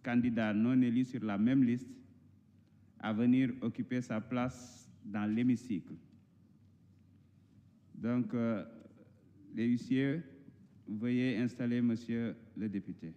candidat non élu sur la même liste à venir occuper sa place dans l'hémicycle. Donc, les huissiers, veuillez installer Monsieur le député.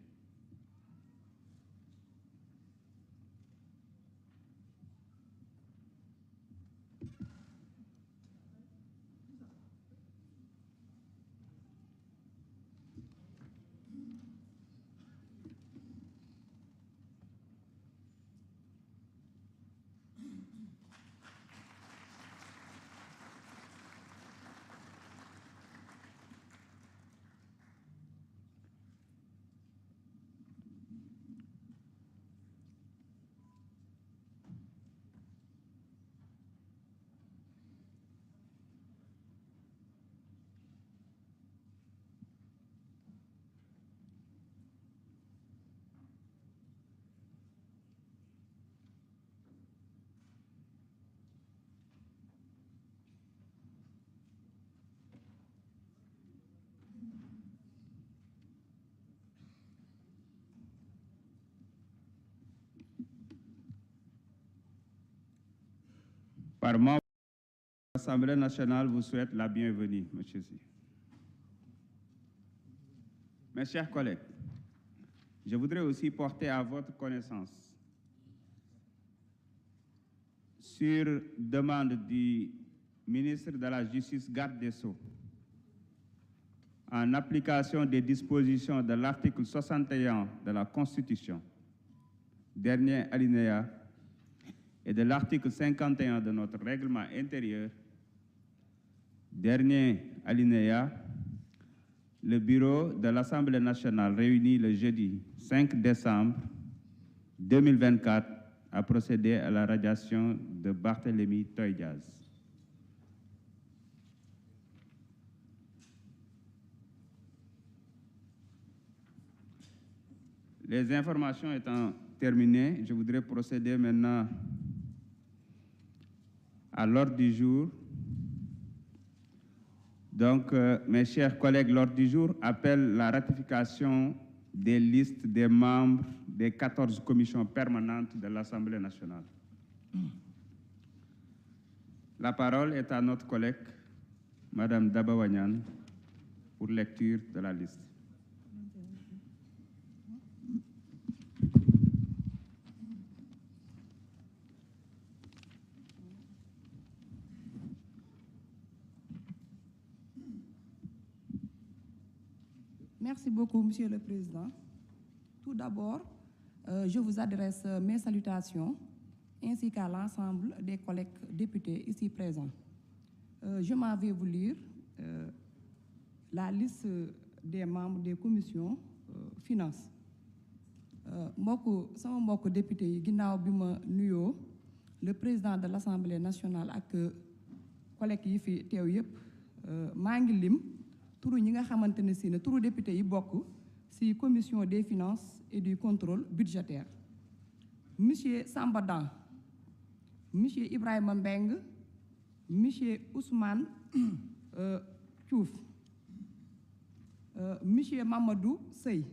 Par membre de l'Assemblée nationale vous souhaite la bienvenue, Monsieur Sy. Mes chers collègues, je voudrais aussi porter à votre connaissance, sur demande du ministre de la Justice, garde des Sceaux, en application des dispositions de l'article 61 de la Constitution, dernier alinéa, et de l'article 51 de notre règlement intérieur, dernier alinéa, le bureau de l'Assemblée nationale réuni le jeudi 5 décembre 2024 a procédé à la radiation de Barthélémy Toye Dias. Les informations étant terminées, je voudrais procéder maintenant à l'ordre du jour. Donc, mes chers collègues, l'ordre du jour appelle la ratification des listes des membres des 14 commissions permanentes de l'Assemblée nationale. La parole est à notre collègue, Madame Daba Wagnan, pour lecture de la liste. Merci beaucoup, Monsieur le Président. Tout d'abord, je vous adresse mes salutations ainsi qu'à l'ensemble des collègues députés ici présents. Je m'en vais vous lire la liste des membres des commissions finances. Sama mbokk député yi ginnaaw bi ma nuyoo le président de l'Assemblée nationale ak collègues yi fi teew yépp maa ngi lim turu ñi nga xamante ne si ne turu député yi bokk ci commission des finances et du contrôle budgétaire. Monsieur Samba Dan, Monsieur Ibrahima Mbeng, Monsieur Ousmane Diouf, Monsieur Mamadou Sey,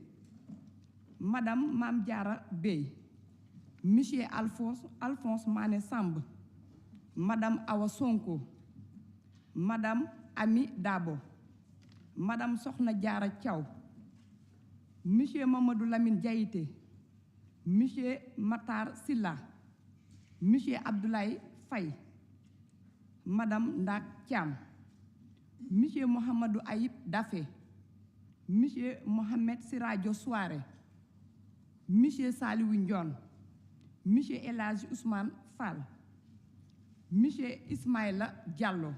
Madame Mame Diarra Bey, Monsieur Alphonse Mané Samb, Madame Awa Sonko, Madame Ami Dabo, Madame Sokhna Diarra Thiaw, Monsieur Mamadou Lamine Diaité, Monsieur Matar Silla, Monsieur Abdoulaye Faye, Madame Ndak Thiam, Monsieur Mohamedou Ayib Dafé, Monsieur Mohamed Siradio Souare, Monsieur Saliou Ndione, Monsieur El Hadji Ousmane Fall, Monsieur Ismaïla Diallo,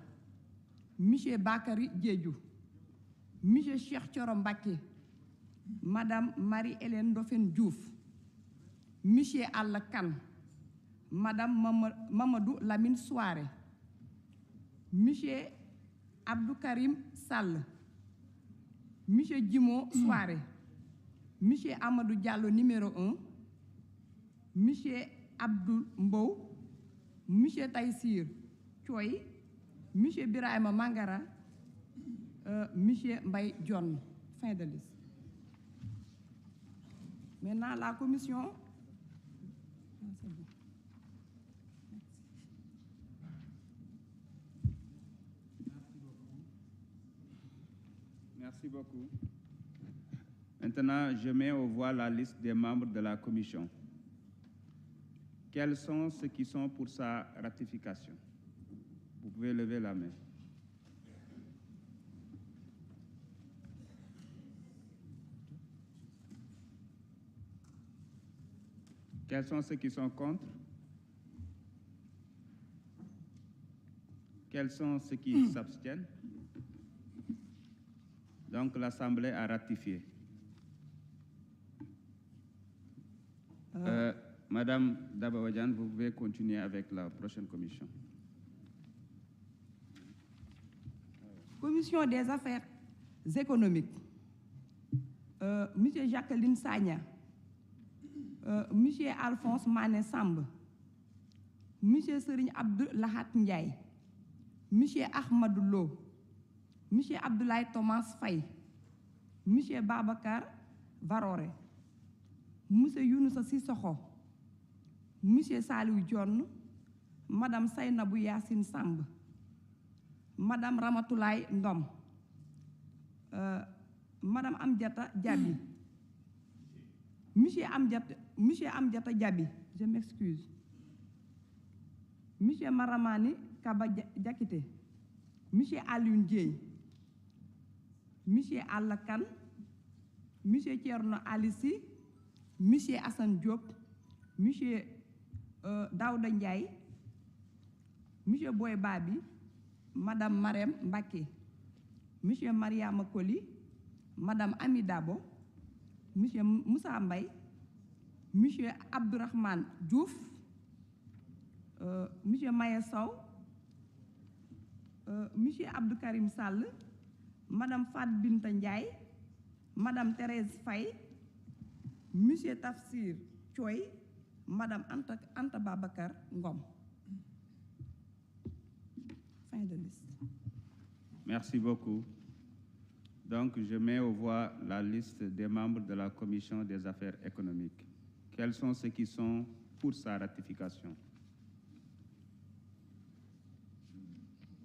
Monsieur Bakary Diédhiou, Monsieur Cheikh Thioro Mbacké, Madame Marie-Hélène Ndofène Diouf, Monsieur Alla Kane, Madame Mamadou Lamine Souare, Monsieur Abdou Karim Sall, Monsieur Djimo Souare, Monsieur Amadou Diallo numéro 1, Monsieur Abdoul Mbow, Monsieur Taïsir Thioye, Monsieur Birahima Mangara, Monsieur Mbaye Dione. Fin de liste. Maintenant, la commission... C'est bon. Merci beaucoup. Maintenant, je mets aux voix la liste des membres de la commission. Quels sont ceux qui sont pour sa ratification? Vous pouvez lever la main. Quels sont ceux qui sont contre? Quels sont ceux qui s'abstiennent? Donc, l'Assemblée a ratifié. Madame Dabawadjan, vous pouvez continuer avec la prochaine commission. Commission des affaires économiques. Monsieur Jacqueline Sagna. Monsieur Alphonse Mané Samb. Monsieur Serigne Abdou Lahat Ndiaye. Monsieur Ahmadou Lo. Monsieur Abdoulaye Thomas Faye. Monsieur Babacar Varore. Monsieur Younousa Sissoko. Monsieur Saliou Dione. Madame Sainabou Yassine Samb. Madame Ramatoulaye Ndom. Madame Amdiata Diaby. Monsieur Amdiata Diaby, je m'excuse. Monsieur Maramani Kaba Diakité. Monsieur Alioune Dieye. Monsieur Allakan. Monsieur Thierno Alissi. Monsieur Assane Diop. Monsieur Daouda Ndiaye. Monsieur Boy Babi. Madame Marem Mbaké. Monsieur Mariama Koli. Madame Ami Dabo. Monsieur Moussa Mbaye. Monsieur Abdourahmane Diouf. Monsieur Maye Sow. Monsieur Abdou Karim Sall. Madame Fat Binta Ndiaye. Madame Thérèse Faye. Monsieur Tafsir Choy. Madame Anta Babakar Ngom. Fin de liste. Merci beaucoup. Donc, je mets aux voix la liste des membres de la Commission des affaires économiques. Quels sont ceux qui sont pour sa ratification?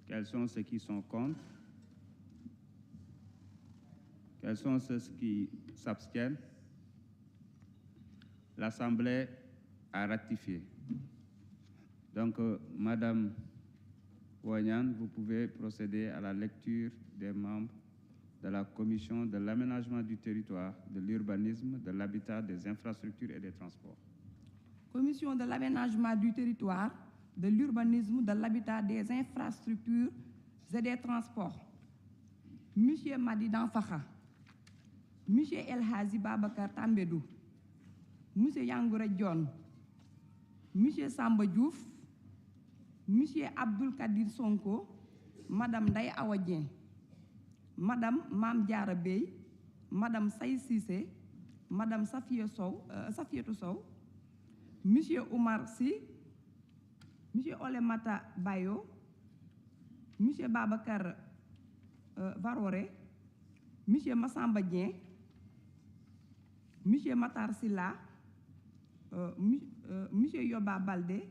Quels sont ceux qui sont contre? Quels sont ceux qui s'abstiennent? L'Assemblée a ratifié. Donc, Madame Ouagnan, vous pouvez procéder à la lecture des membres de la Commission de l'aménagement du territoire, de l'urbanisme, de l'habitat, des infrastructures et des transports. Commission de l'aménagement du territoire, de l'urbanisme, de l'habitat, des infrastructures et des transports. Monsieur Madi Danfakha. Monsieur El Hazi Babakar Tambedou. Monsieur Yangoura Dione. Monsieur Samba Diouf. Monsieur Abdul Kadir Sonko. Madame Daye Awadien. Madame Mam Diara Bey, Madame Saï Sissé, Madame Safietou Sow, Monsieur Oumar Sy, Monsieur Olemata Bayo, Monsieur Babacar Varore, Monsieur Massamba Dien, Monsieur Matar Silla, Monsieur Yoba Balde,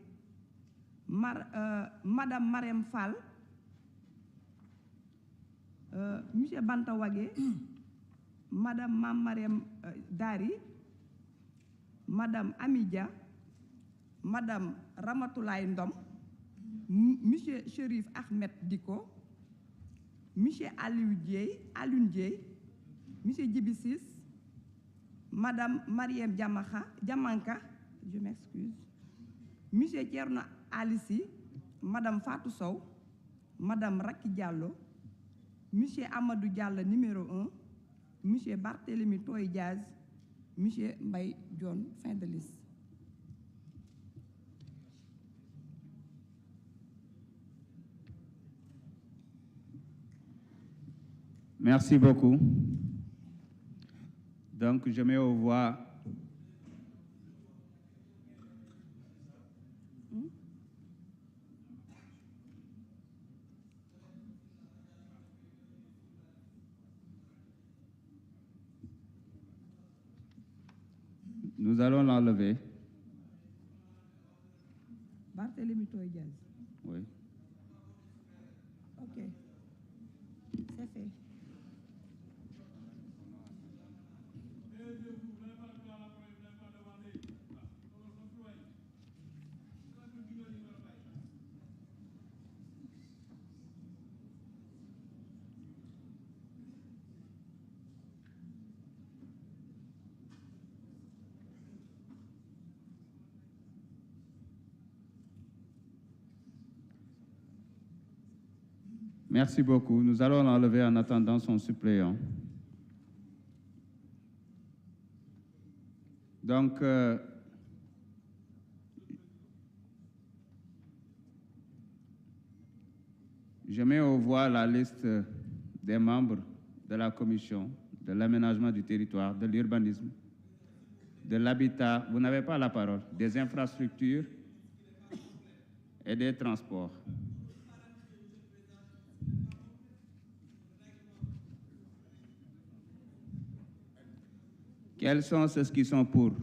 Madame Marem Fall, Monsieur Banta Wage, Madame Mamarem Dari, Madame Amidia, Madame Ramatoulaye Ndom, Monsieur Chérif Ahmed Diko, Monsieur Alioune Dieye, Monsieur Djibisis, Madame Mariem Diamanka, je m'excuse, Monsieur Thierno Alissi, Madame Fatou Sow, Madame Raki Diallo, Monsieur Amadou Diallo numéro 1, Monsieur Barthélémy Toye Diaz, Monsieur Mbaye Dione, fin de liste. Merci beaucoup. Donc, je mets aux voix Nous allons l'enlever. Barthélémy Toye Dias. Oui. Ok. C'est fait. Merci beaucoup. Nous allons l'enlever en attendant son suppléant. Donc, je mets aux voix la liste des membres de la commission de l'aménagement du territoire, de l'urbanisme, de l'habitat. Vous n'avez pas la parole. Des infrastructures et des transports. Quels sont ceux qui sont pour?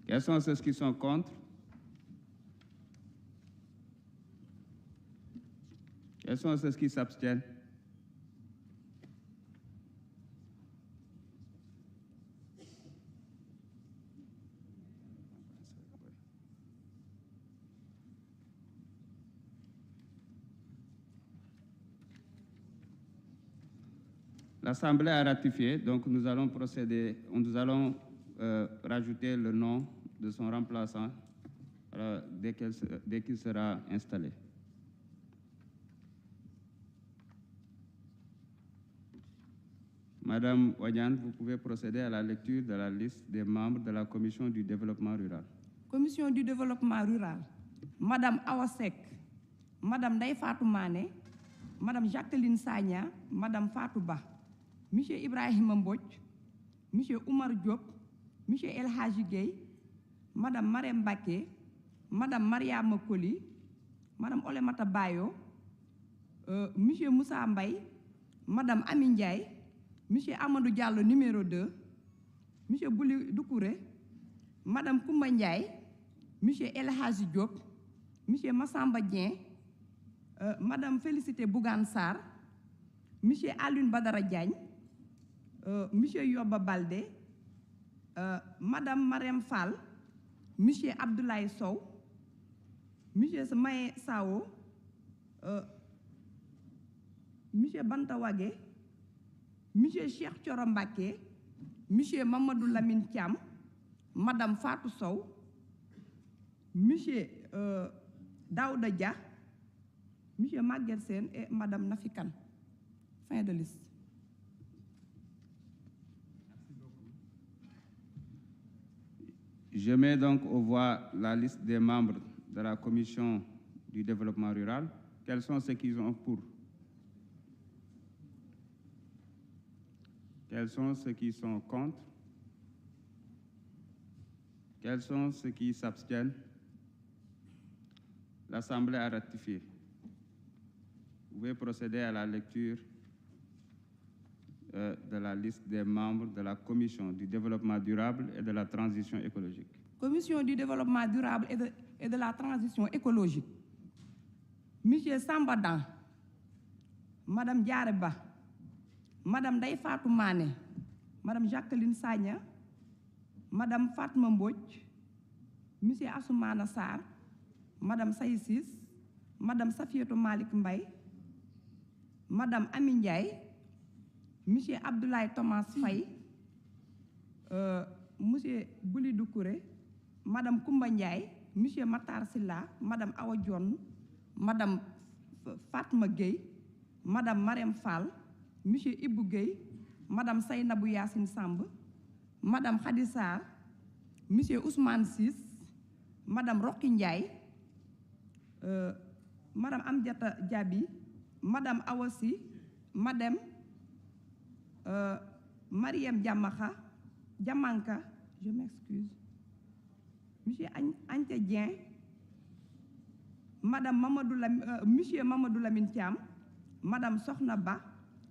Quels sont ceux qui sont contre? Quels sont ceux qui s'abstiennent? L'Assemblée a ratifié, donc nous allons procéder, nous allons rajouter le nom de son remplaçant dès qu'il sera installé. Madame Wadian, vous pouvez procéder à la lecture de la liste des membres de la Commission du développement rural. Commission du développement rural. Madame Awasek, Madame Ndeye Fatou Mané, Madame Jacqueline Sagna, Madame Fatou Ba, Monsieur Ibrahim Mbodj, Monsieur Oumar Diop, Monsieur El Hadji Gueye, Madame Marème Baké, Madame Maria Mokoli, Madame Olemata Bayo, Monsieur Moussa Mbaye, Madame Amin Ndiaye, Monsieur Amadou Diallo numéro 2, Monsieur Bouli Doukouré, Madame Koumba Ndiaye, Monsieur El Hadji Diop, Monsieur Massamba Dien, Madame Félicité Bougane Sarr, Monsieur Alioune Badara Diagne, Monsieur Yoba Baldé, Madame Marème Fall, Monsieur Abdoulaye Sow, Monsieur Maé Sao, Monsieur Bantawage, Monsieur Cheikh Thioro Mbacké, Monsieur Mamadou Lamine Thiam, Madame Fatou Sow, Monsieur Daouda Dia, Monsieur Maguette Sène et Madame Nafikan. Fin de liste. Je mets donc aux voix la liste des membres de la Commission du développement rural. Quels sont ceux qui sont pour? Quels sont ceux qui sont contre? Quels sont ceux qui s'abstiennent? L'Assemblée a ratifié. Vous pouvez procéder à la lecture de la liste des membres de la Commission du développement durable et de la transition écologique. Commission du développement durable et de la transition écologique. Monsieur Sambadan, Madame Diareba, Madame Ndeye Fatou Mané, Madame Jacqueline Sagna, Madame Fatma Mbodj, Monsieur Assoumana Sarr, Madame Saïssis, Madame Safiatou Malik Mbaye, Madame Amin Ndiaye, Monsieur Abdoulaye Thomas Faye, Monsieur Bouli Doukouré, Madame Koumba Ndiaye, Monsieur Matar Silla, Madame Awa Dione, Madame Fatma Gueye, Madame Marème Fall, Monsieur Ibou Gueye, Madame Saïnabou Yassine Samb, Madame Khadissar, Monsieur Ousmane Sis, Madame Rocky Ndiaye, Madame Amdiata Diaby, Madame Awassi, Madame Mariam Diamanka, je m'excuse, Monsieur Anta Dieng, Monsieur Mamadou Lamine Thiam, Madame Sokhna Ba,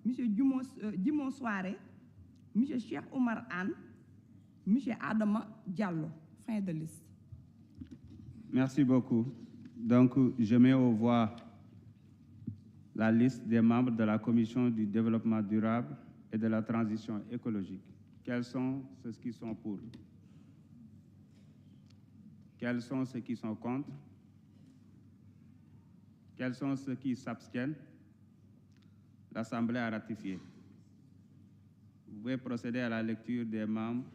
Monsieur Djimon Soare, Monsieur Cheikh Oumar Anne, Monsieur Adama Diallo. Fin de liste. Merci beaucoup. Donc, je mets aux voix la liste des membres de la Commission du développement durable et de la transition écologique. Quels sont ceux qui sont pour? Quels sont ceux qui sont contre? Quels sont ceux qui s'abstiennent? L'Assemblée a ratifié. Vous pouvez procéder à la lecture des membres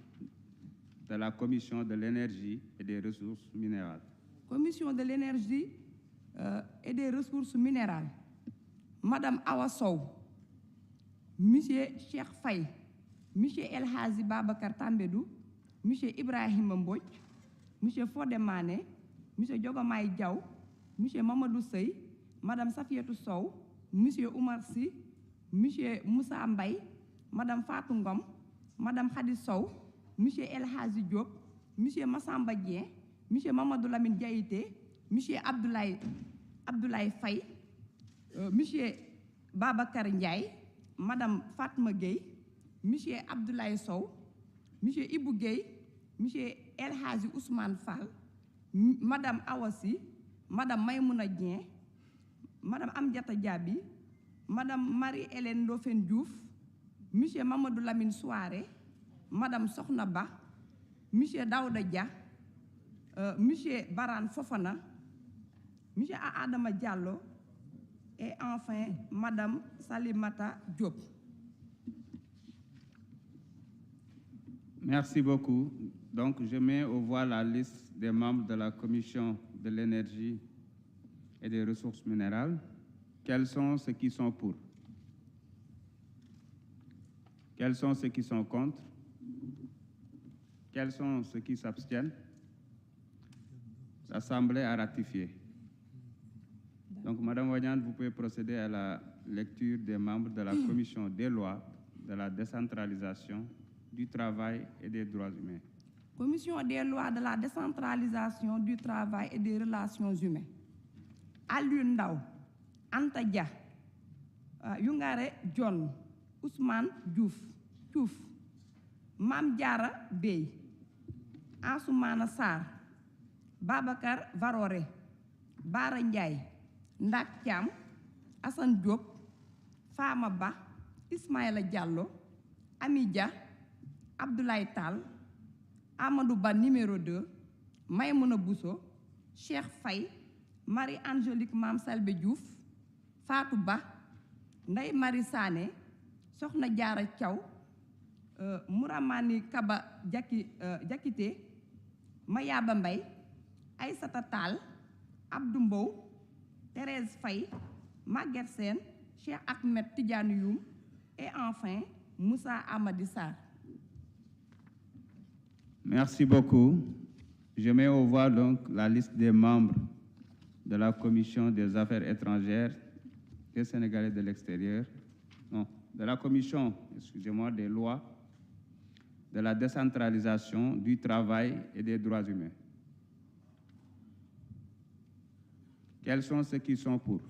de la Commission de l'énergie et des ressources minérales. Commission de l'énergie et des ressources minérales. Madame Awa Sow, Monsieur Cheikh Faye, Monsieur El Hazi Babakar Tambedou, Monsieur Ibrahim Mbodj, Monsieur Fodé Mané, Monsieur Diogamay Diaw, Monsieur Mamadou Sey, Madame Safiatou Sow, Monsieur Oumar Sy, Monsieur Moussa Mbaye, Madame Fatou Ngom, Madame Khady Sow, Monsieur El Hazi Diop, Monsieur Massamba Dieng, Monsieur Mamadou Lamine Diaité, Monsieur Abdoulaye Faye, Monsieur Babakar Ndiaye, Madame Fatma Gueye, Monsieur Abdoulaye Sow, Monsieur Ibou Gueye, Monsieur El Hazi Ousmane Fall, Madame Awasi, Madame Maïmouna Dieng, Madame Amdiata Diaby, Madame Marie-Hélène Ndofène Diouf, Monsieur Mamadou Lamine Souare, Madame Sokhna Ba, Monsieur Daouda Dia, Monsieur Baran Fofana, Monsieur Adama Diallo, et enfin Madame Salimata Diop. Merci beaucoup. Donc, je mets aux voix la liste des membres de la Commission de l'énergie et des ressources minérales. Quels sont ceux qui sont pour? Quels sont ceux qui sont contre? Quels sont ceux qui s'abstiennent? L'Assemblée a ratifié. Donc, Madame Wagnan, vous pouvez procéder à la lecture des membres de la Commission des lois, de la décentralisation, du travail et des droits humains. Commission des lois, de la décentralisation, du travail et des relations humaines. Aliou Ndaw, Anta Dia, Yungare John, Ousmane Diouf, Mam Diara Bey, Ansoumana Sarr, Babakar Varore, Bara Ndiaye, Ndak Thiam, Assane Diop, Fama Ba, Ismaïla Diallo, Ami Dia, Abdoulaye Tal, Amadou Ba numéro 2, Maïmouna Bousso, Cheikh Faye, Marie-Angélique Mam Salbe Diouf, Fatou Ba, Ndeye Marie Sané, Sokhna Diarra Thiaw, Mouramani Kaba Diakité, Mayaba Mbaye, Aïssata Tal, Abdou Mbow, Thérèse Faye, Maguette Sène, Cheikh Ahmed Tidiane Youm et enfin Moussa Amadi Sarr. Merci beaucoup. Je mets au voix donc la liste des membres de la Commission des affaires étrangères des Sénégalais de l'extérieur, non, de la Commission, excusez-moi, des lois, de la décentralisation, du travail et des droits humains. Quels sont ceux qui sont pour?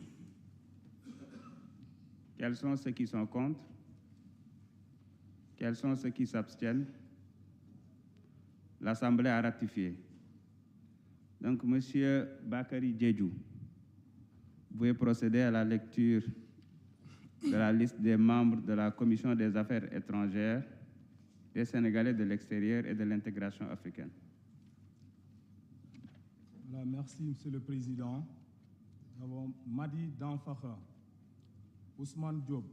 Quels sont ceux qui sont contre? Quels sont ceux qui s'abstiennent? L'Assemblée a ratifié. Donc, Monsieur Bakary Diédhiou, vous pouvez procéder à la lecture de la liste des membres de la Commission des affaires étrangères, des Sénégalais de l'extérieur et de l'intégration africaine. Voilà, merci, Monsieur le Président. Nous avons Madi Danfakha, Ousmane Diop,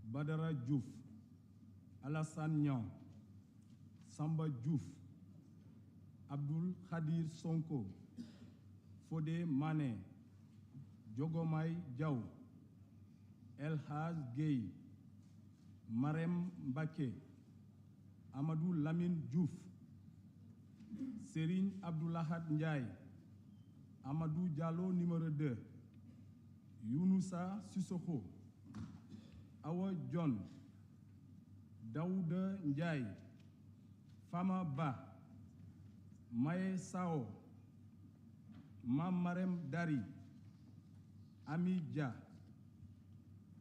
Badara Diouf, Alassane Niang, Samba Diouf, Abdul Khadir Sonko, Fodé Mané, Diogamay Diaw, El Haj Gueye, Marem Mbake, Amadou Lamine Diouf, Serigne Abdoulahad Ndiaye, Amadou Diallo numéro 2, Younoussa Sissoko, Awa John, Daouda Ndiaye, Fama Ba, Maye Sao, Mamarem Dari, Ami Dia,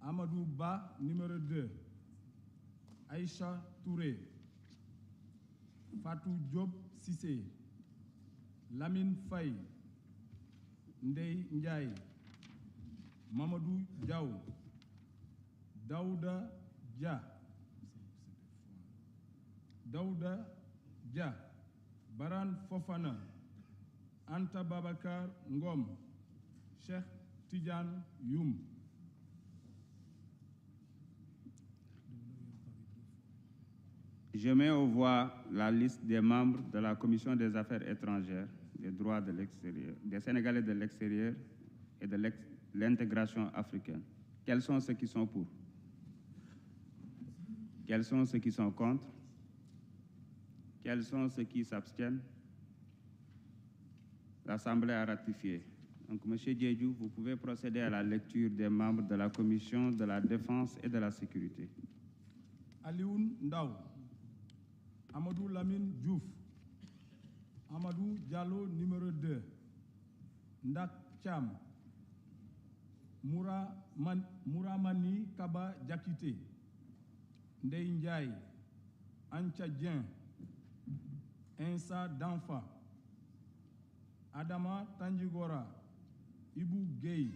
Amadou Ba, numéro 2, Aïcha Touré, Fatou Diop Sissé, Lamine Faye, Ndey Ndiaye, Mamadou Diaw, Daouda Dia, Baran Fofana, Anta Babakar Ngom, Cheikh Tidiane Youm. Je mets aux voix la liste des membres de la Commission des Affaires étrangères, des droits de l'extérieur, des Sénégalais de l'extérieur et de l'intégration africaine. Quels sont ceux qui sont pour? Quels sont ceux qui sont contre? Quels sont ceux qui s'abstiennent? L'Assemblée a ratifié. Donc, M. Diédhiou, vous pouvez procéder à la lecture des membres de la Commission de la Défense et de la Sécurité. Alioune Ndaw, Amadou Lamine Diouf, Amadou Diallo numéro 2, Ndak Cham, Mouramani Kaba Diakité, Ndey Ndiaye, Ancha Dien, Insa Danfa, Adama Tanjigora, Ibou Gueye,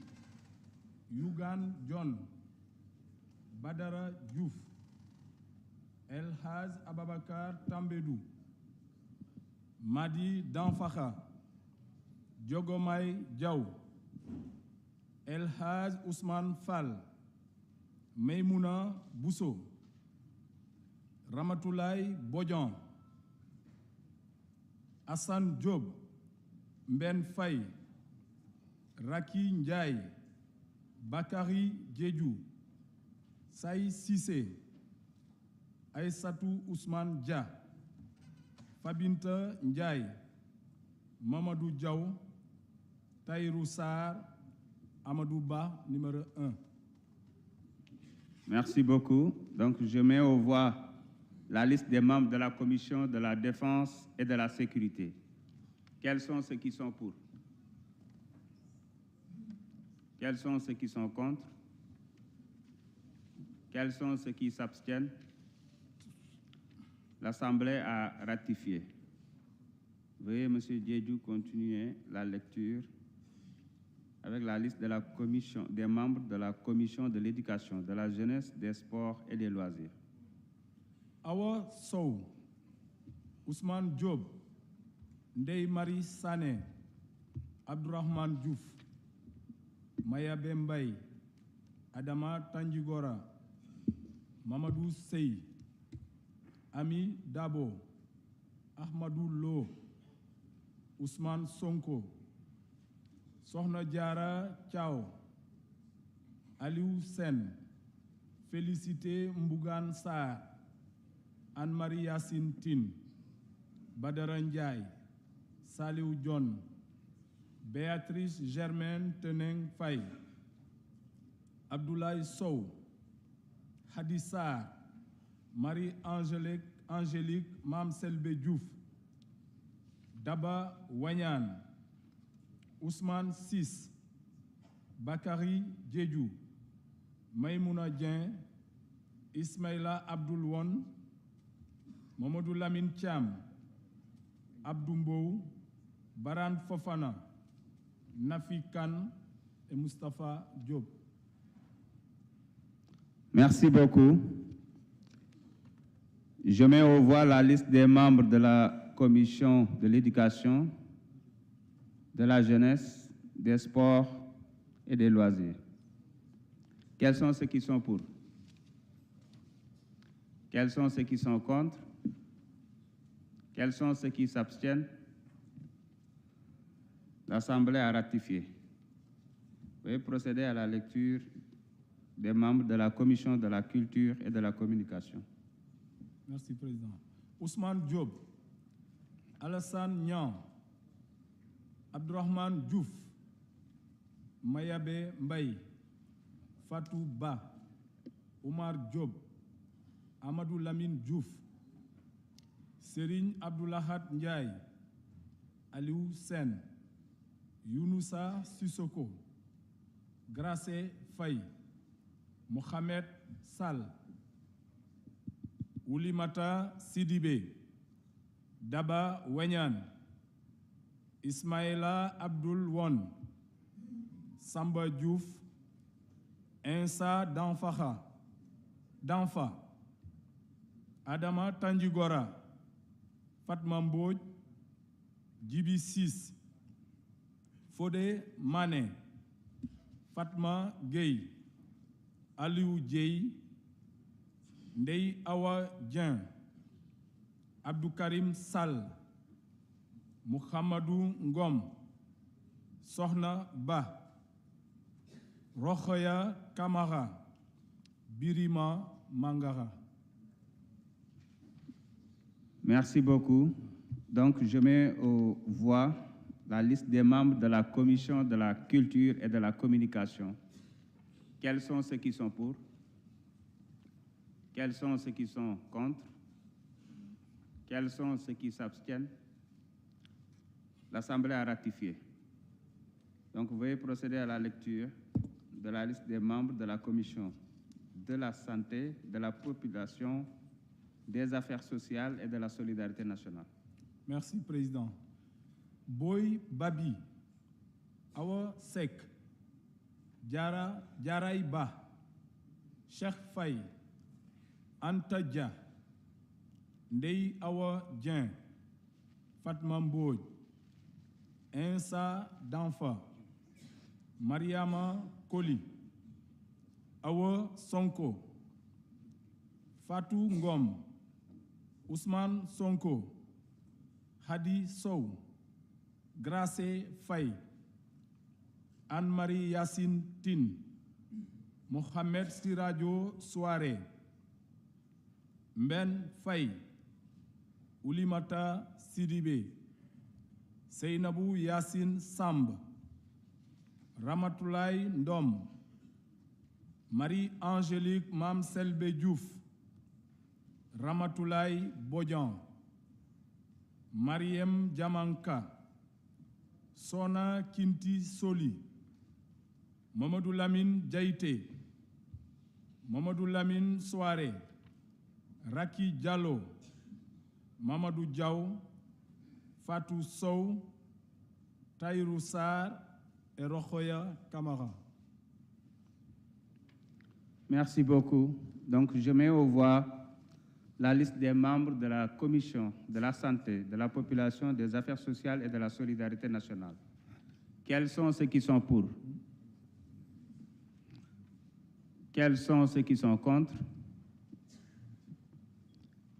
Yugan John, Badara Diouf, El Haz Ababakar Tambedou, Madi Danfaha, Djogomay Diaw, El Haz Ousmane Fall, Meymouna Bousso, Ramatoulaye Bodjan, Hassan Diop, Mben Faye, Raki Ndiaye, Bakari Diédhiou, Saï Sissé, Aïssatou Ousmane Dia, Fabinta Ndiaye, Mamadou Diaw, Taïrou Sarr, Amadou Ba, numéro 1. Merci beaucoup. Donc, je mets aux voix la liste des membres de la Commission de la Défense et de la Sécurité. Quels sont ceux qui sont pour? Quels sont ceux qui sont contre? Quels sont ceux qui s'abstiennent? L'Assemblée a ratifié. Veuillez, M. Diédhiou, continuer la lecture avec la liste de la commission, des membres de la Commission de l'Éducation, de la Jeunesse, des Sports et des Loisirs. Awa Sow, Ousmane Diop, Ndey Marie Sané, Abdourahmane Diouf, Mayabe Mbaye, Adama Tanjigora, Mamadou Sey, Ami Dabo, Ahmadou Lo, Ousmane Sonko, Sohna Diara Thiaw, Aliou Sen, Félicité Mbougan Sarr, Anne-Marie Yassine Tine, Badara Ndiaye, Saliou John, Béatrice Germaine Teneng Faye, Abdoulaye Sow, Hadissar, Marie-Angélique Mamselbe Diouf, Daba Wanyan, Ousmane Sis, Bakari Diédhiou, Maïmouna Dien, Ismaïla Abdoulwon, Mamadou Lamine Thiam, Abdou Mbow, Baran Fofana, Nafi Kane et Moustapha Diop. Merci beaucoup. Je mets aux voix la liste des membres de la Commission de l'Éducation, de la Jeunesse, des Sports et des Loisirs. Quels sont ceux qui sont pour? Quels sont ceux qui sont contre? Quels sont ceux qui s'abstiennent? L'Assemblée a ratifié. Veuillez procéder à la lecture des membres de la Commission de la Culture et de la Communication. Merci, Président. Ousmane Diop, Alassane Niang, Abdourahmane Diouf, Mayabe Mbaye, Fatou Ba, Omar Diop, Amadou Lamine Diouf, Serigne Abdoulahat Ndiaye, Aliou Sen, Younoussa Sissoko, Gracé Faye, Mohamed Sall, Oulimata Sidibé, Daba Wenyan, Ismaïla Abdul Won, Samba Diouf, Insa Danfa, Adama Tandjigora, Fatma Mbodj, Djibi Sis, Fodé Mané, Fatma Gueye, Aliou Dieye, Ndey Awa Dien, Abdou Karim Sall, Mouhamadou Ngom, Sohna Ba, Rokhaya Kamara, Birima Mangara. Merci beaucoup. Donc, je mets aux voix la liste des membres de la Commission de la culture et de la communication. Quels sont ceux qui sont pour? Quels sont ceux qui sont contre? Quels sont ceux qui s'abstiennent? L'Assemblée a ratifié. Donc, veuillez procéder à la lecture de la liste des membres de la Commission de la santé, de la population, des affaires sociales et de la solidarité nationale. Merci, Président. Boy Babi, Awa Sek, Diaraïba, Cheikh Faye, Anta Dia, Ndey Awa Dien, Fatma Mbodj, Insa Danfa, Mariama Koli, Awa Sonko, Fatou Ngom, Ousmane Sonko, Hadi Sow, Gracé Faye, Anne-Marie Yassine Tine, Mohamed Siradio Souare, Mben Faye, Oulimata Sidibé, Seynabou Yassine Samb, Ramatoulaye Ndom, Marie-Angélique Mam Selbe Diouf, Ramatoulaye Bodian, Mariem Diamanka, Sona Kinti Soli, Mamadou Lamine Diaité, Mamadou Lamine Souare, Raki Diallo, Mamadou Diaw, Fatou Sow, Taïrou Sarr et Rokhaya Kamara. Merci beaucoup. Donc, je mets aux voix la liste des membres de la Commission de la santé, de la population, des affaires sociales et de la solidarité nationale. Quels sont ceux qui sont pour? Quels sont ceux qui sont contre?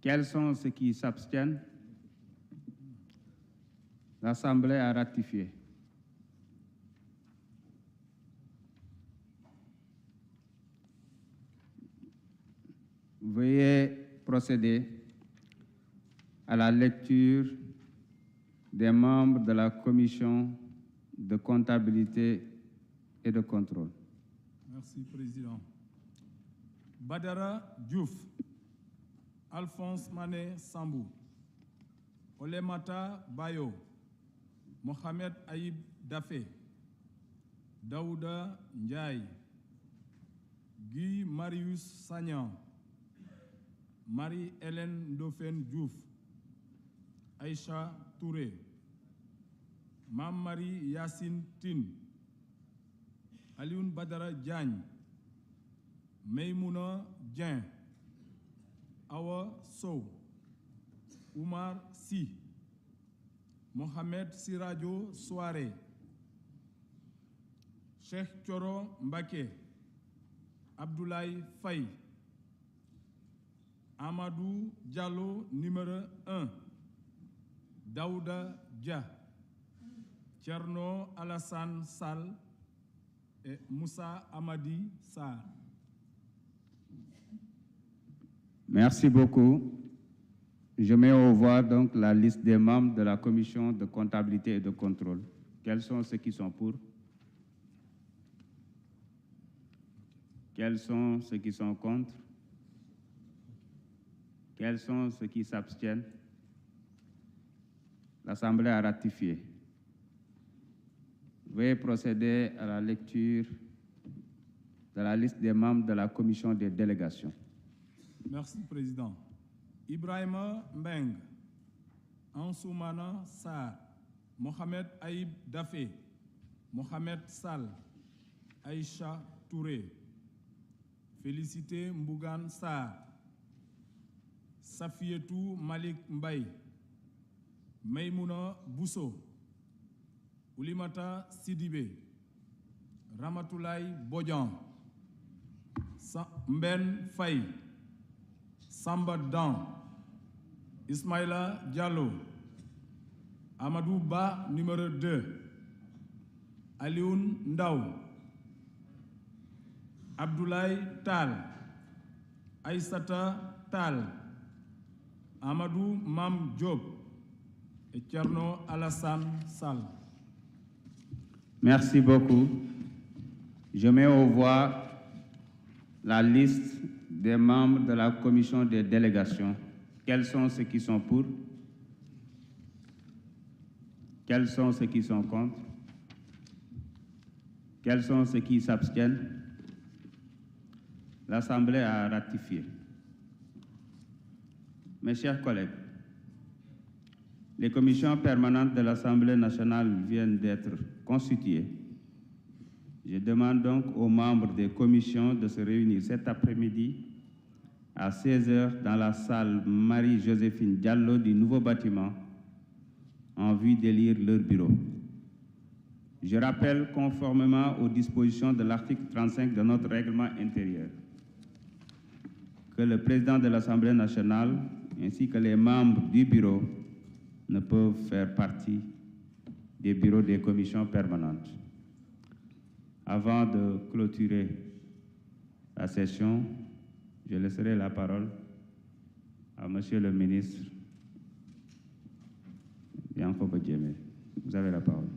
Quels sont ceux qui s'abstiennent? L'Assemblée a ratifié. Veuillez procéder à la lecture des membres de la Commission de comptabilité et de contrôle. Merci, Président. Badara Diouf, Alphonse Mané Sambou, Olemata Bayo, Mohamed Aïb Dafé, Daouda Ndiaye, Guy Marius Sagnan, Marie-Hélène Ndofène Diouf, Aïcha Touré, Mam-Marie Yassine Tine, Alioune Badara Diagne, Meymouna Dien, Awa Sow, Oumar Sy, Mohamed Siradio Souare, Cheikh Thioro Mbaké, Abdoulaye Faye, Amadou Diallo numéro 1, Daouda Dia, Tcherno Alassane Sall et Moussa Amadi Sarr. Merci beaucoup. Je mets au voix donc la liste des membres de la Commission de comptabilité et de contrôle. Quels sont ceux qui sont pour? Quels sont ceux qui sont contre? Quels sont ceux qui s'abstiennent? L'Assemblée a ratifié. Veuillez procéder à la lecture de la liste des membres de la commission des délégations. Merci, Président. Ibrahima Mbeng, Ansoumana Sarr, Mohamed Aïb Dafé, Mohamed Sall, Aïcha Touré, Félicité Mbougan Sarr, Safietou Malik Mbaye, Maïmouna Bousso, Oulimata Sidibé, Ramatoulaye Bodjan, Mben Faye, Samba Dan, Ismaïla Diallo, Amadou Ba numéro 2, Alioune Ndaw, Abdoulaye Tal, Aïssata Tal, Amadou Mam Diop et Tcherno Alassane Sall. Merci beaucoup. Je mets aux voix la liste des membres de la commission des délégations. Quels sont ceux qui sont pour? Quels sont ceux qui sont contre? Quels sont ceux qui s'abstiennent? L'Assemblée a ratifié. Mes chers collègues, les commissions permanentes de l'Assemblée nationale viennent d'être constituées. Je demande donc aux membres des commissions de se réunir cet après-midi à 16h dans la salle Marie-Joséphine Diallo du nouveau bâtiment en vue d'élire leur bureau. Je rappelle, conformément aux dispositions de l'article 35 de notre règlement intérieur, que le président de l'Assemblée nationale ainsi que les membres du bureau ne peuvent faire partie des bureaux des commissions permanentes. Avant de clôturer la session, je laisserai la parole à Monsieur le ministre Yankhoba Diémé. Vous avez la parole.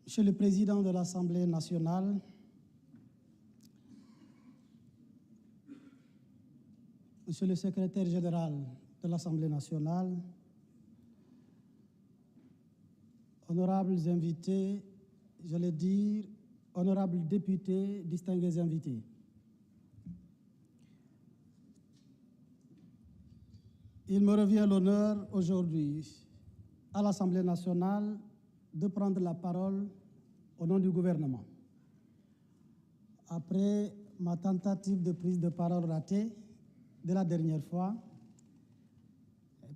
Monsieur le Président de l'Assemblée nationale, Monsieur le Secrétaire général de l'Assemblée nationale, honorables invités, j'allais dire honorables députés, distingués invités. Il me revient l'honneur aujourd'hui à l'Assemblée nationale de prendre la parole au nom du gouvernement. Après ma tentative de prise de parole ratée de la dernière fois,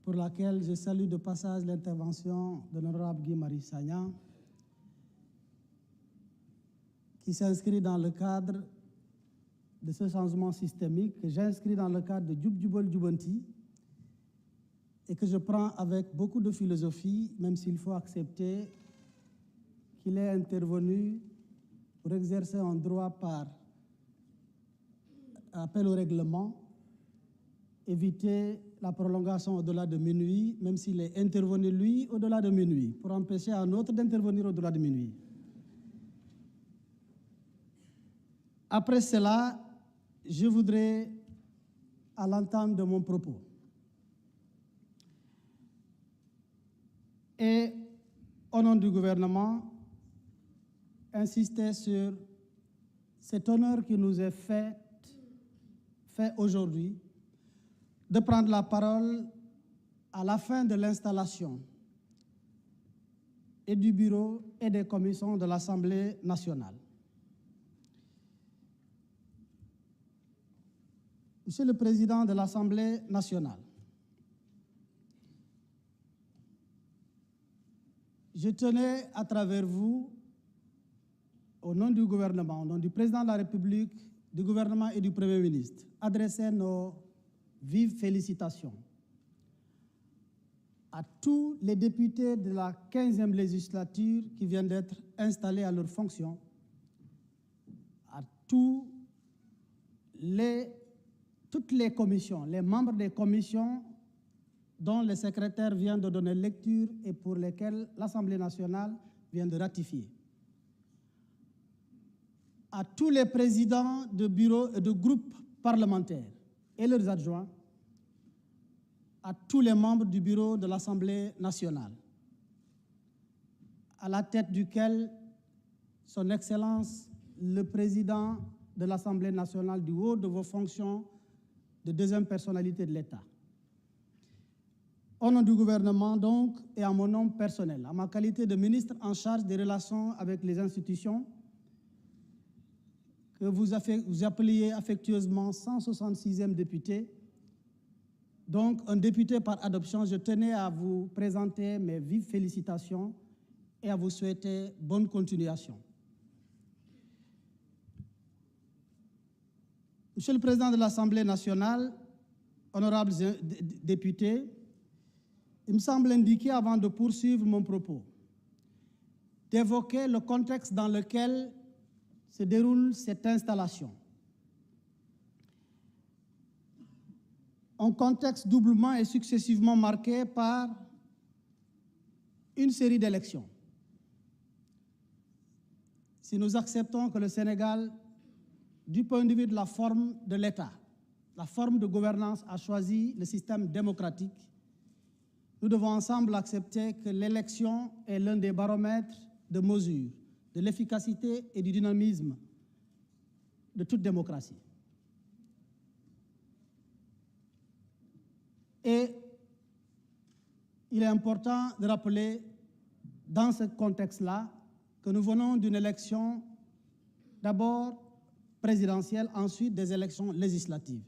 pour laquelle je salue de passage l'intervention de l'honorable Guy Marius Sagna, qui s'inscrit dans le cadre de ce changement systémique que j'inscris dans le cadre de Djub Djubol Djubanti et que je prends avec beaucoup de philosophie, même s'il faut accepter qu'il est intervenu pour exercer un droit par appel au règlement, éviter la prolongation au-delà de minuit, même s'il est intervenu, lui, au-delà de minuit, pour empêcher un autre d'intervenir au-delà de minuit. Après cela, je voudrais, à l'entame de mon propos, et au nom du gouvernement, insister sur cet honneur qui nous est fait aujourd'hui de prendre la parole à la fin de l'installation et du bureau et des commissions de l'Assemblée nationale. Monsieur le Président de l'Assemblée nationale, je tenais à travers vous, au nom du gouvernement, au nom du Président de la République, du gouvernement et du Premier ministre, adresser nos vives félicitations à tous les députés de la 15e législature qui viennent d'être installés à leurs fonctions, à toutes les commissions, les membres des commissions dont le secrétaire vient de donner lecture et pour lesquelles l'Assemblée nationale vient de ratifier. À tous les présidents de bureaux et de groupes parlementaires et leurs adjoints, à tous les membres du bureau de l'Assemblée nationale, à la tête duquel Son Excellence, le président de l'Assemblée nationale, du haut de vos fonctions de deuxième personnalité de l'État. Au nom du gouvernement, donc, et à mon nom personnel, à ma qualité de ministre en charge des relations avec les institutions, que vous appeliez affectueusement 166e député, donc un député par adoption, je tenais à vous présenter mes vives félicitations et à vous souhaiter bonne continuation. Monsieur le Président de l'Assemblée nationale, honorables députés, il me semble indiqué, avant de poursuivre mon propos, d'évoquer le contexte dans lequel se déroule cette installation. Un contexte doublement et successivement marqué par une série d'élections. Si nous acceptons que le Sénégal, du point de vue de la forme de l'État, la forme de gouvernance, a choisi le système démocratique, nous devons ensemble accepter que l'élection est l'un des baromètres de mesure de l'efficacité et du dynamisme de toute démocratie. Et il est important de rappeler, dans ce contexte-là, que nous venons d'une élection d'abord présidentielle, ensuite des élections législatives.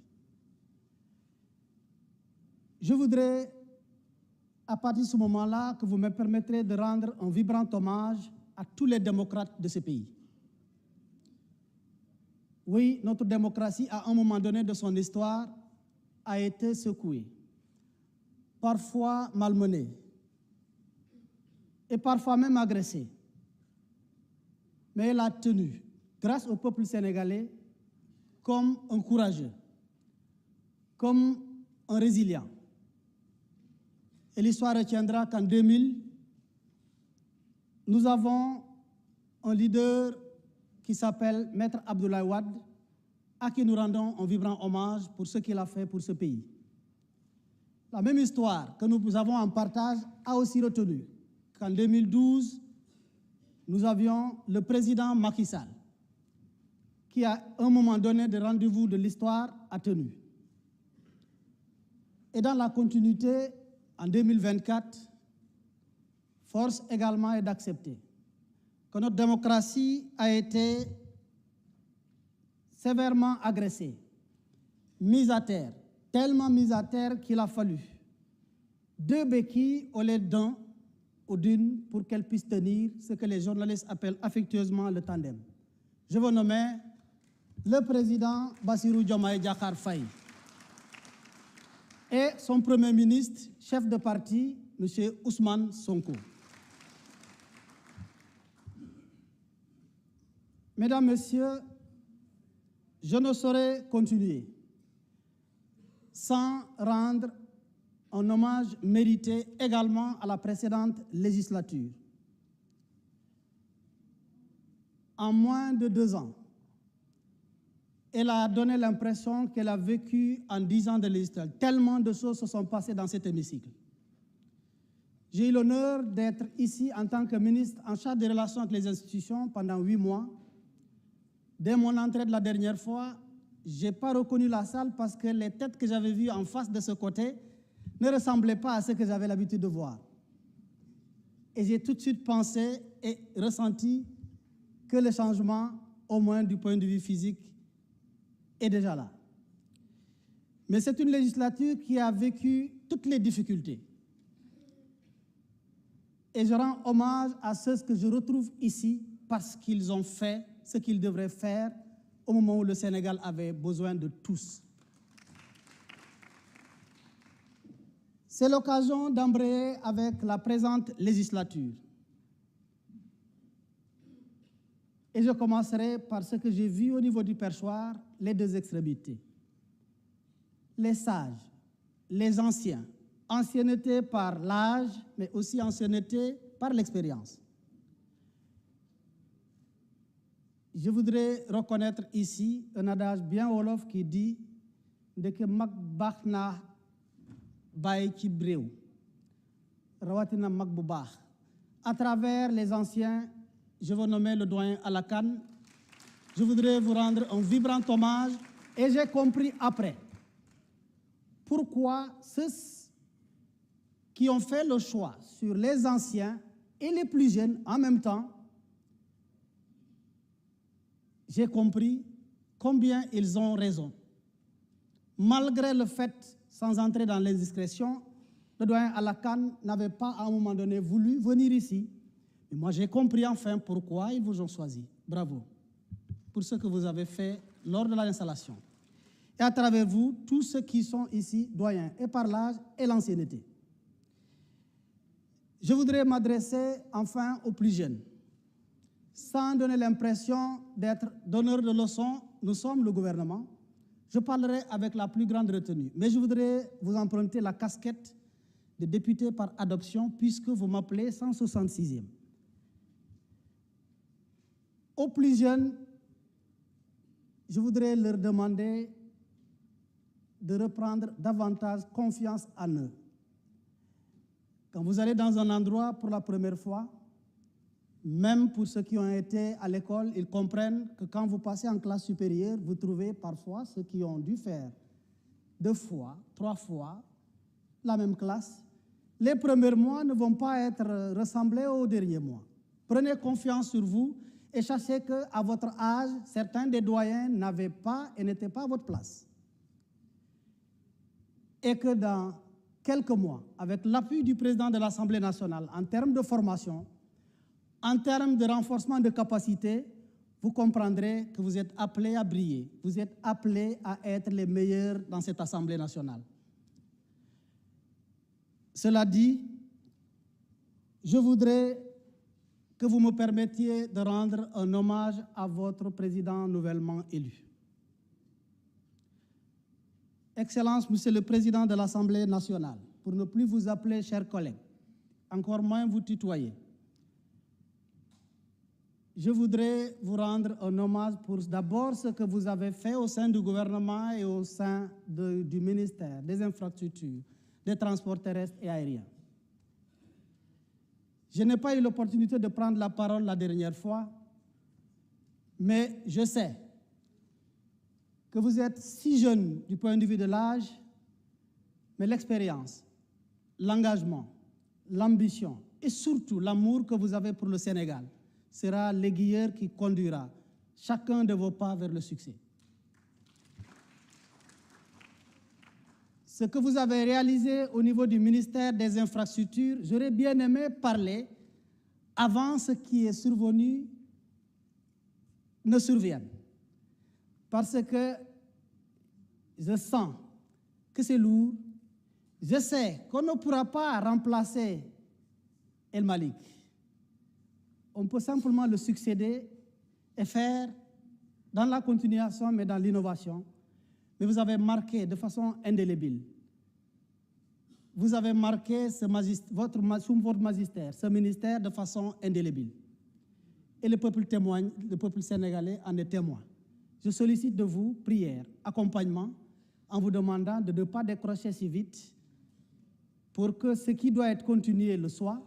Je voudrais, à partir de ce moment-là, que vous me permettrez de rendre un vibrant hommage à tous les démocrates de ce pays. Oui, notre démocratie, à un moment donné de son histoire, a été secouée, parfois malmenée, et parfois même agressée. Mais elle a tenu, grâce au peuple sénégalais, comme un courageux, comme un résilient. Et l'histoire retiendra qu'en 2000, nous avons un leader qui s'appelle Maître Abdoulaye Wade, à qui nous rendons un vibrant hommage pour ce qu'il a fait pour ce pays. La même histoire que nous avons en partage a aussi retenu qu'en 2012, nous avions le président Macky Sall, qui à un moment donné de rendez-vous de l'histoire a tenu. Et dans la continuité, en 2024, force également est d'accepter que notre démocratie a été sévèrement agressée, mise à terre, tellement mise à terre qu'il a fallu 2 béquilles au lieu d'un ou d'une pour qu'elle puisse tenir ce que les journalistes appellent affectueusement le tandem. Je vous nomme le président Bassirou Diomaye Diakhar Faye et son premier ministre, chef de parti, M. Ousmane Sonko. Mesdames, Messieurs, je ne saurais continuer sans rendre un hommage mérité également à la précédente législature. En moins de 2 ans, elle a donné l'impression qu'elle a vécu en 10 ans de législature. Tellement de choses se sont passées dans cet hémicycle. J'ai eu l'honneur d'être ici en tant que ministre en charge des relations avec les institutions pendant 8 mois. Dès mon entrée de la dernière fois, je n'ai pas reconnu la salle parce que les têtes que j'avais vues en face de ce côté ne ressemblaient pas à ce que j'avais l'habitude de voir. Et j'ai tout de suite pensé et ressenti que le changement, au moins du point de vue physique, est déjà là. Mais c'est une législature qui a vécu toutes les difficultés. Et je rends hommage à ceux que je retrouve ici parce qu'ils ont fait ce qu'ils devraient faire au moment où le Sénégal avait besoin de tous. C'est l'occasion d'embrayer avec la présente législature. Et je commencerai par ce que j'ai vu au niveau du perchoir, les 2 extrémités. Les sages, les anciens, ancienneté par l'âge, mais aussi ancienneté par l'expérience. Je voudrais reconnaître ici un adage bien wolof qui dit « Ndeke mag baax na bàyyi ci réew rawatina mag bu baax ». À travers les anciens, je veux nommer le doyen Alakan. Je voudrais vous rendre un vibrant hommage et j'ai compris après pourquoi ceux qui ont fait le choix sur les anciens et les plus jeunes en même temps, j'ai compris combien ils ont raison. Malgré le fait, sans entrer dans l'indiscrétion, le doyen Alakan n'avait pas à un moment donné voulu venir ici. Mais moi, j'ai compris enfin pourquoi ils vous ont choisi. Bravo pour ce que vous avez fait lors de l'installation. Et à travers vous, tous ceux qui sont ici, doyens, et par l'âge et l'ancienneté. Je voudrais m'adresser enfin aux plus jeunes. Sans donner l'impression d'être donneur de leçons, nous sommes le gouvernement. Je parlerai avec la plus grande retenue. Mais je voudrais vous emprunter la casquette de député par adoption puisque vous m'appelez 166e. Aux plus jeunes, je voudrais leur demander de reprendre davantage confiance en eux. Quand vous allez dans un endroit pour la première fois, même pour ceux qui ont été à l'école, ils comprennent que quand vous passez en classe supérieure, vous trouvez parfois ceux qui ont dû faire 2 fois, 3 fois la même classe. Les premiers mois ne vont pas être ressemblés aux derniers mois. Prenez confiance sur vous et sachez qu'à votre âge, certains des doyens n'avaient pas et n'étaient pas à votre place. Et que dans quelques mois, avec l'appui du président de l'Assemblée nationale en termes de formation, en termes de renforcement de capacité, vous comprendrez que vous êtes appelés à briller. Vous êtes appelés à être les meilleurs dans cette Assemblée nationale. Cela dit, je voudrais que vous me permettiez de rendre un hommage à votre président nouvellement élu. Excellence, Monsieur le Président de l'Assemblée nationale, pour ne plus vous appeler chers collègues, encore moins vous tutoyer, je voudrais vous rendre un hommage pour d'abord ce que vous avez fait au sein du gouvernement et au sein du ministère des Infrastructures, des Transports terrestres et aériens. Je n'ai pas eu l'opportunité de prendre la parole la dernière fois, mais je sais que vous êtes si jeune du point de vue de l'âge, mais l'expérience, l'engagement, l'ambition et surtout l'amour que vous avez pour le Sénégal sera l'aiguilleur qui conduira chacun de vos pas vers le succès. Ce que vous avez réalisé au niveau du ministère des Infrastructures, j'aurais bien aimé parler avant ce qui est survenu ne survienne. Parce que je sens que c'est lourd. Je sais qu'on ne pourra pas remplacer El Malik. On peut simplement le succéder et faire dans la continuation, mais dans l'innovation. Mais vous avez marqué de façon indélébile vous avez marqué sous votre magistère, ce ministère de façon indélébile. Et le peuple témoigne, le peuple sénégalais en est témoin. Je sollicite de vous prière, accompagnement, en vous demandant de ne pas décrocher si vite pour que ce qui doit être continué le soit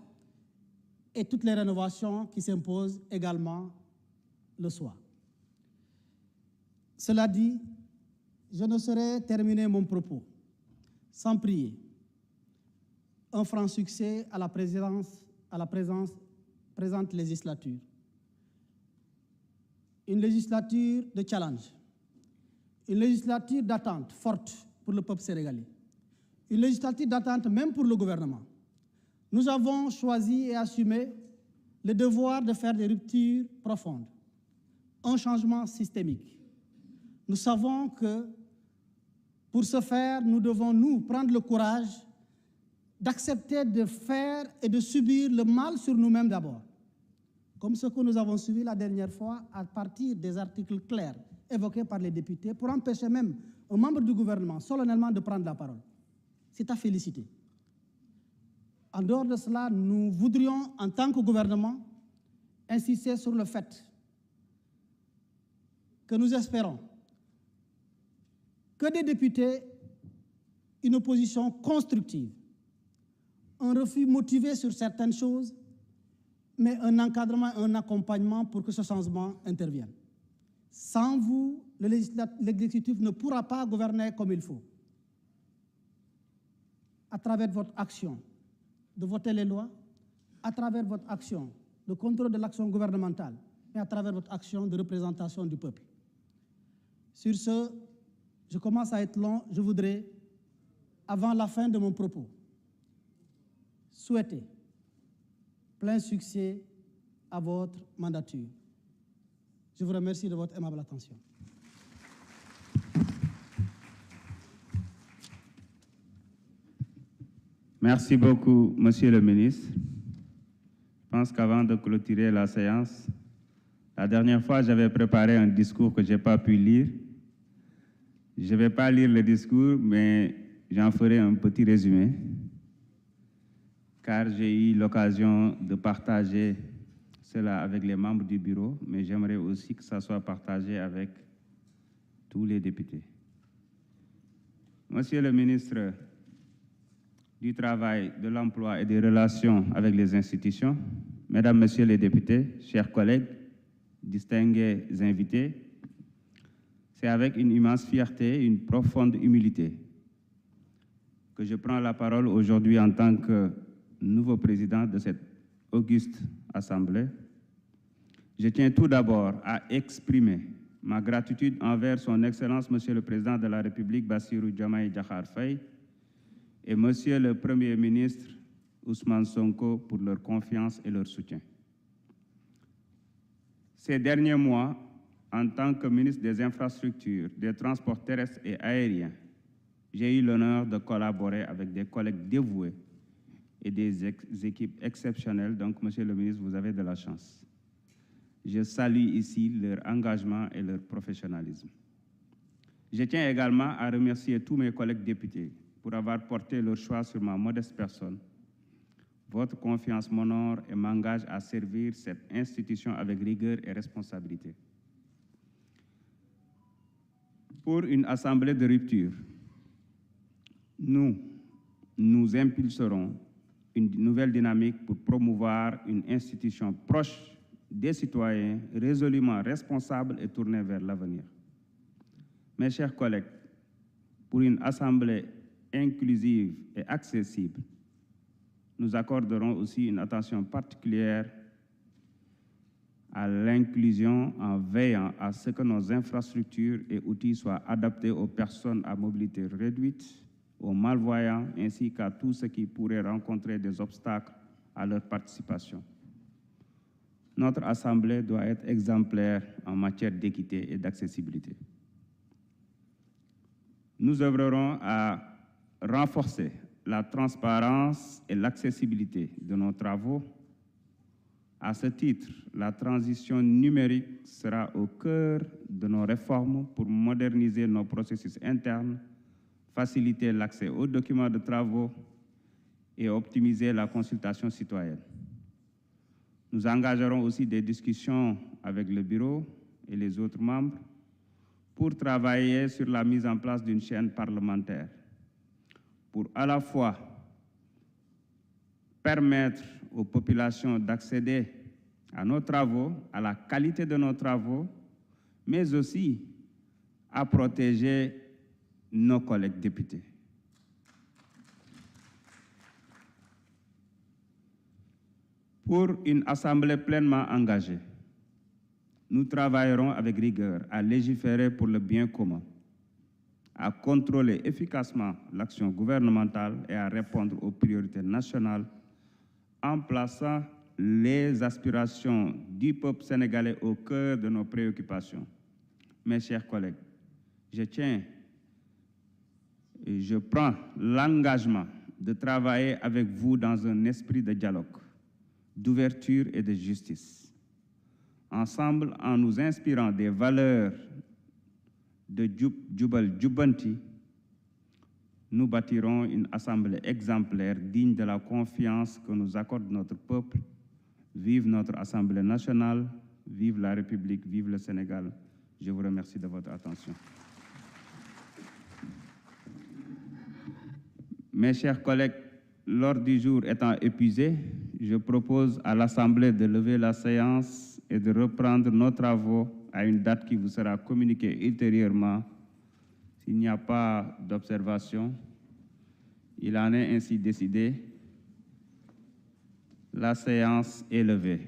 et toutes les rénovations qui s'imposent également le soient. Cela dit, je ne saurais terminer mon propos sans prier un franc succès à la présente législature. Une législature de challenge, une législature d'attente forte pour le peuple sénégalais, une législature d'attente même pour le gouvernement. Nous avons choisi et assumé le devoir de faire des ruptures profondes, un changement systémique. Nous savons que pour ce faire, nous devons nous prendre le courage d'accepter de faire et de subir le mal sur nous-mêmes d'abord, comme ce que nous avons subi la dernière fois à partir des articles clairs évoqués par les députés pour empêcher même un membre du gouvernement solennellement de prendre la parole. C'est à féliciter. En dehors de cela, nous voudrions, en tant que gouvernement, insister sur le fait que nous espérons que des députés, une opposition constructive, un refus motivé sur certaines choses, mais un encadrement, un accompagnement pour que ce changement intervienne. Sans vous, l'exécutif ne pourra pas gouverner comme il faut. À travers votre action de voter les lois, à travers votre action de contrôle de l'action gouvernementale et à travers votre action de représentation du peuple. Sur ce, je commence à être long, je voudrais, avant la fin de mon propos, souhaiter plein succès à votre mandature. Je vous remercie de votre aimable attention. Merci beaucoup, Monsieur le ministre. Je pense qu'avant de clôturer la séance, la dernière fois, j'avais préparé un discours que je n'ai pas pu lire. Je ne vais pas lire le discours, mais j'en ferai un petit résumé, car j'ai eu l'occasion de partager cela avec les membres du bureau, mais j'aimerais aussi que ça soit partagé avec tous les députés. Monsieur le ministre du Travail, de l'Emploi et des Relations avec les institutions, Mesdames, Messieurs les députés, chers collègues, distingués invités, c'est avec une immense fierté et une profonde humilité que je prends la parole aujourd'hui en tant que nouveau président de cette auguste Assemblée. Je tiens tout d'abord à exprimer ma gratitude envers son Excellence, Monsieur le Président de la République, Bassirou Diomaye Diakhar Faye, et Monsieur le Premier ministre, Ousmane Sonko, pour leur confiance et leur soutien. Ces derniers mois, en tant que ministre des Infrastructures, des Transports terrestres et aériens, j'ai eu l'honneur de collaborer avec des collègues dévoués et des équipes exceptionnelles. Donc, Monsieur le ministre, vous avez de la chance. Je salue ici leur engagement et leur professionnalisme. Je tiens également à remercier tous mes collègues députés pour avoir porté leur choix sur ma modeste personne. Votre confiance m'honore et m'engage à servir cette institution avec rigueur et responsabilité. Pour une assemblée de rupture, nous impulserons une nouvelle dynamique pour promouvoir une institution proche des citoyens, résolument responsable et tournée vers l'avenir. Mes chers collègues, pour une assemblée inclusive et accessible, nous accorderons aussi une attention particulière à l'inclusion en veillant à ce que nos infrastructures et outils soient adaptés aux personnes à mobilité réduite, aux malvoyants, ainsi qu'à tous ceux qui pourraient rencontrer des obstacles à leur participation. Notre Assemblée doit être exemplaire en matière d'équité et d'accessibilité. Nous œuvrerons à renforcer la transparence et l'accessibilité de nos travaux. À ce titre, la transition numérique sera au cœur de nos réformes pour moderniser nos processus internes, faciliter l'accès aux documents de travaux et optimiser la consultation citoyenne. Nous engagerons aussi des discussions avec le bureau et les autres membres pour travailler sur la mise en place d'une chaîne parlementaire, pour à la fois permettre aux populations d'accéder à nos travaux, à la qualité de nos travaux, mais aussi à protéger nos collègues députés. Pour une Assemblée pleinement engagée, nous travaillerons avec rigueur à légiférer pour le bien commun, à contrôler efficacement l'action gouvernementale et à répondre aux priorités nationales en plaçant les aspirations du peuple sénégalais au cœur de nos préoccupations. Mes chers collègues, je prends l'engagement de travailler avec vous dans un esprit de dialogue, d'ouverture et de justice. Ensemble, en nous inspirant des valeurs de Jubal Jubanti, nous bâtirons une assemblée exemplaire digne de la confiance que nous accorde notre peuple. Vive notre Assemblée nationale, vive la République, vive le Sénégal. Je vous remercie de votre attention. Mes chers collègues, l'ordre du jour étant épuisé, je propose à l'Assemblée de lever la séance et de reprendre nos travaux à une date qui vous sera communiquée ultérieurement. S'il n'y a pas d'observation, il en est ainsi décidé. La séance est levée.